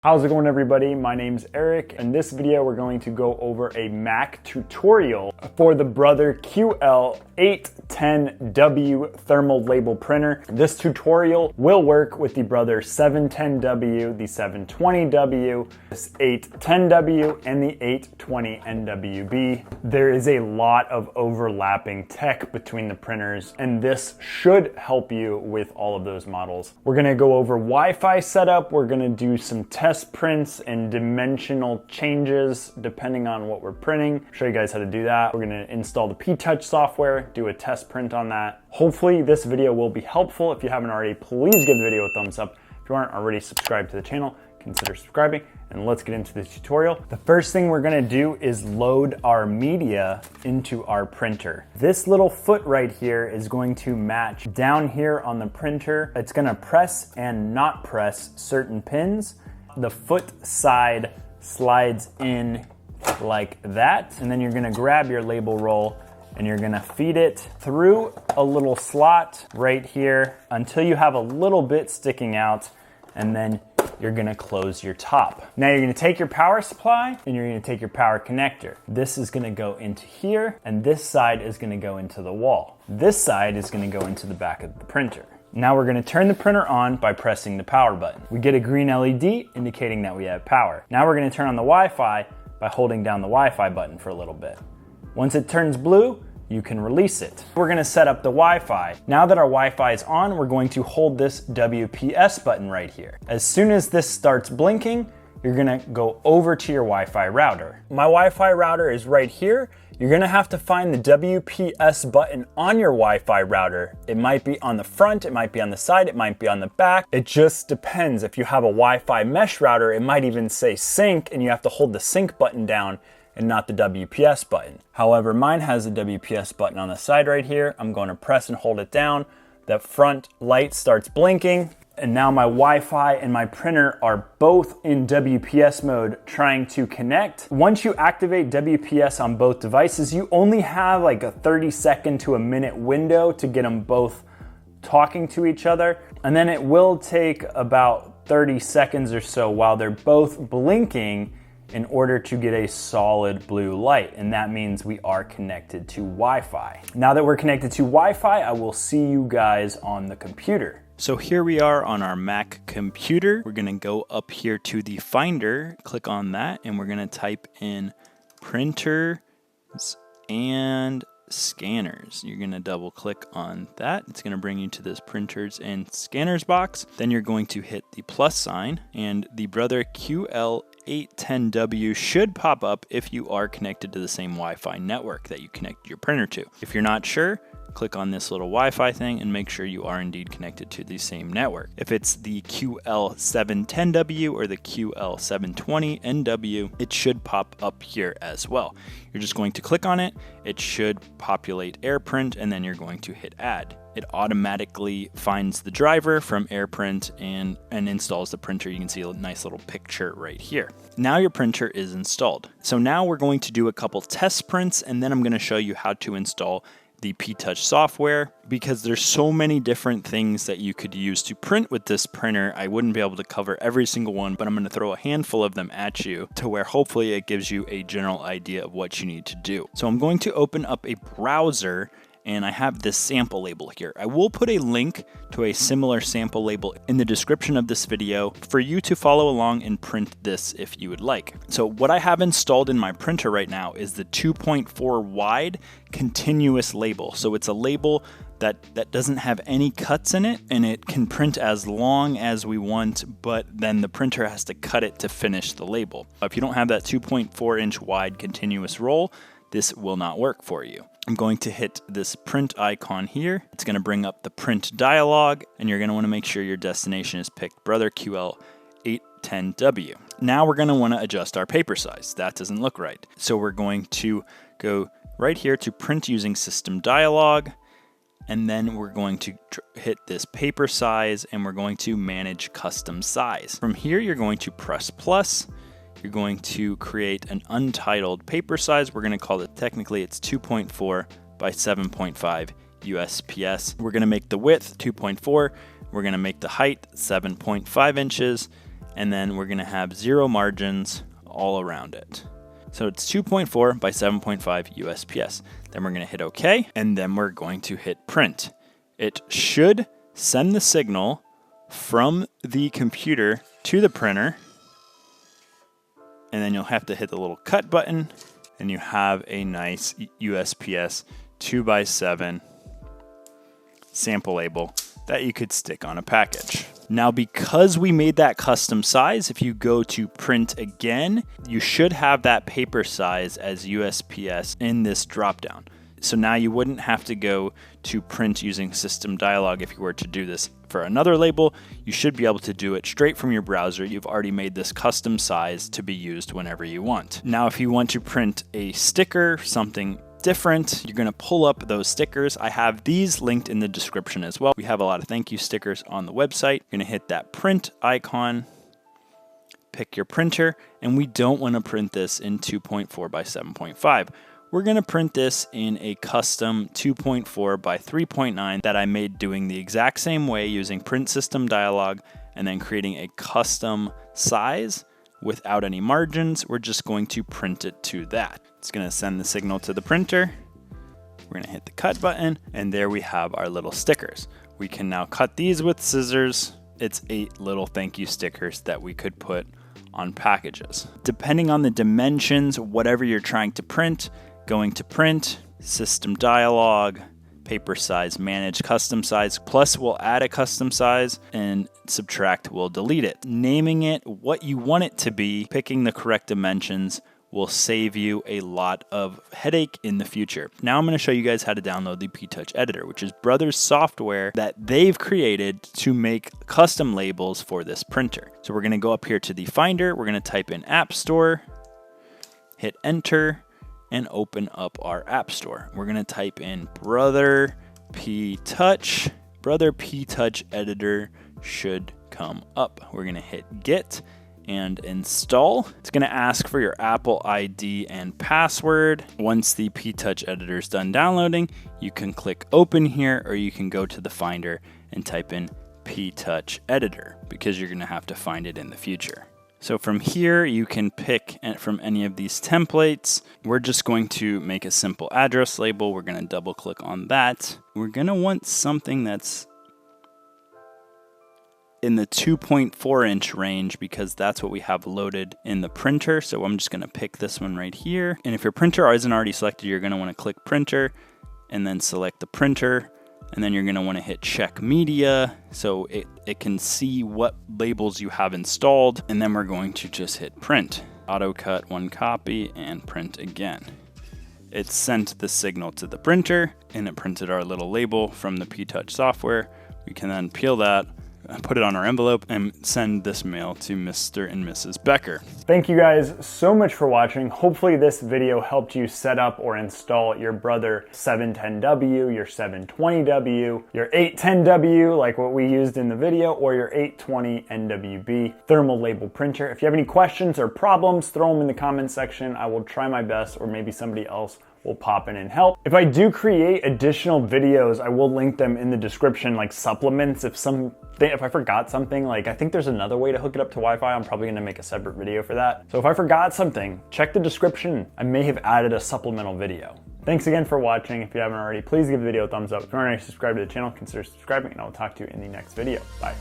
How's it going, everybody? My name's Eric. In this video, we're going to go over a Mac tutorial for the Brother QL810w thermal label printer. This tutorial will work with the Brother 710w, the 720w, this 810w, and the 820nwb. There is a lot of overlapping tech between the printers, and this should help you with all of those models. We're gonna go over Wi-Fi setup. We're gonna do some test prints and dimensional changes depending on what we're printing. I'll show you guys how to do that. We're gonna install the Ptouch software, do a test print on that. Hopefully this video will be helpful. If you haven't already, please give the video a thumbs up. If you aren't already subscribed to the channel, consider subscribing, and let's get into the tutorial. The first thing we're gonna do is load our media into our printer. This little foot right here is going to match down here on the printer. It's gonna press and not press certain pins. The foot side slides in like that, and then you're gonna grab your label roll and you're gonna feed it through a little slot right here until you have a little bit sticking out, and then you're gonna close your top. Now you're gonna take your power supply and you're gonna take your power connector. This is gonna go into here, and this side is gonna go into the wall. This side is gonna go into the back of the printer. Now we're gonna turn the printer on by pressing the power button. We get a green LED indicating that we have power. Now we're gonna turn on the Wi-Fi by holding down the Wi-Fi button for a little bit. Once it turns blue, you can release it. We're gonna set up the Wi-Fi. Now that our Wi-Fi is on, we're going to hold this WPS button right here. As soon as this starts blinking, you're gonna go over to your Wi-Fi router. My Wi-Fi router is right here. You're gonna have to find the WPS button on your Wi-Fi router. It might be on the front, it might be on the side, it might be on the back. It just depends. If you have a Wi-Fi mesh router, it might even say sync, and you have to hold the sync button down and not the WPS button. However, mine has a WPS button on the side right here. I'm going to press and hold it down. That front light starts blinking, and now my Wi-Fi and my printer are both in WPS mode trying to connect. Once you activate WPS on both devices, you only have like a 30-second to a minute window to get them both talking to each other. And then it will take about 30 seconds or so while they're both blinking in order to get a solid blue light, and that means we are connected to Wi-Fi. Now that we're connected to Wi-Fi, I will see you guys on the computer. So here we are on our Mac computer. We're gonna go up here to the Finder, click on that, and we're gonna type in printers and scanners. You're gonna double click on that. It's gonna bring you to this printers and scanners box. Then you're going to hit the plus sign, and the Brother QL810w should pop up if you are connected to the same Wi-Fi network that you connect your printer to. If you're not sure, click on this little Wi-Fi thing and make sure you are indeed connected to the same network. If it's the QL710w or the QL720nw, it should pop up here as well. You're just going to click on it. It should populate AirPrint, and then you're going to hit add. It automatically finds the driver from AirPrint and installs the printer. You can see a nice little picture right here. Now your printer is installed. So now we're going to do a couple test prints, and then I'm going to show you how to install the Ptouch software, because there's so many different things that you could use to print with this printer. I wouldn't be able to cover every single one, but I'm going to throw a handful of them at you to where hopefully it gives you a general idea of what you need to do. So I'm going to open up a browser, and I have this sample label here. I will put a link to a similar sample label in the description of this video for you to follow along and print this if you would like. So what I have installed in my printer right now is the 2.4 wide continuous label. So it's a label that doesn't have any cuts in it, and it can print as long as we want, but then the printer has to cut it to finish the label. If you don't have that 2.4 inch wide continuous roll, this will not work for you. I'm going to hit this print icon here. It's going to bring up the print dialog, and you're going to want to make sure your destination is picked, Brother QL810w. Now we're going to want to adjust our paper size. That doesn't look right. So we're going to go right here to print using system dialog, and then we're going to hit this paper size, and we're going to manage custom size. From here, you're going to press plus. You're going to create an untitled paper size. We're going to call it, technically it's 2.4 by 7.5 USPS. We're going to make the width 2.4. We're going to make the height 7.5 inches. and then we're gonna have 0 margins all around it. So it's 2.4 by 7.5 USPS. Then we're gonna hit OK, and then we're going to hit print. It should send the signal from the computer to the printer, and then you'll have to hit the little cut button, and you have a nice USPS 2x7 sample label that you could stick on a package. Now, because we made that custom size, if you go to print again, you should have that paper size as USPS in this dropdown. So now you wouldn't have to go to print using System Dialog if you were to do this for another label. You should be able to do it straight from your browser. You've already made this custom size to be used whenever you want. Now, if you want to print a sticker, something different, you're gonna pull up those stickers. I have these linked in the description as well. We have a lot of thank you stickers on the website. You're gonna hit that print icon, pick your printer, and we don't wanna print this in 2.4 by 7.5. We're gonna print this in a custom 2.4 by 3.9 that I made doing the exact same way using Print System Dialog and then creating a custom size without any margins. We're just going to print it to that. It's gonna send the signal to the printer. We're gonna hit the cut button, and there we have our little stickers. We can now cut these with scissors. It's 8 little thank you stickers that we could put on packages. Depending on the dimensions, whatever you're trying to print, going to print, System Dialog, paper size, manage custom size, plus we'll add a custom size, and subtract will delete it. Naming it what you want it to be, picking the correct dimensions will save you a lot of headache in the future. Now I'm gonna show you guys how to download the Ptouch editor, which is Brothers software that they've created to make custom labels for this printer. So we're gonna go up here to the Finder, we're gonna type in App Store, hit enter, and open up our App Store. We're gonna type in Brother Ptouch. Brother Ptouch editor should come up. We're gonna hit get and install. It's gonna ask for your Apple ID and password. Once the Ptouch editor is done downloading, you can click open here, or you can go to the Finder and type in Ptouch editor, because you're gonna have to find it in the future. So from here, you can pick from any of these templates. We're just going to make a simple address label. We're gonna double click on that. We're gonna want something that's in the 2.4 inch range, because that's what we have loaded in the printer. So I'm just gonna pick this one right here. And if your printer isn't already selected, you're gonna wanna click printer and then select the printer. And then you're gonna wanna hit check media so it can see what labels you have installed. And then we're going to just hit print. Auto cut one copy and print again. It sent the signal to the printer and it printed our little label from the Ptouch software. We can then peel that, put it on our envelope, and send this mail to Mr. and Mrs. Becker. Thank you guys so much for watching. Hopefully this video helped you set up or install your Brother 710W, your 720W, your 810W, like what we used in the video, or your 820nwb thermal label printer. If you have any questions or problems, throw them in the comments section. I will try my best, or maybe somebody else will pop in and help. If I do create additional videos, I will link them in the description, like supplements. If I forgot something, like I think there's another way to hook it up to Wi-Fi. I'm probably gonna make a separate video for that. So if I forgot something, check the description. I may have added a supplemental video. Thanks again for watching. If you haven't already, please give the video a thumbs up. If you're not already subscribed to the channel, consider subscribing, and I'll talk to you in the next video. Bye.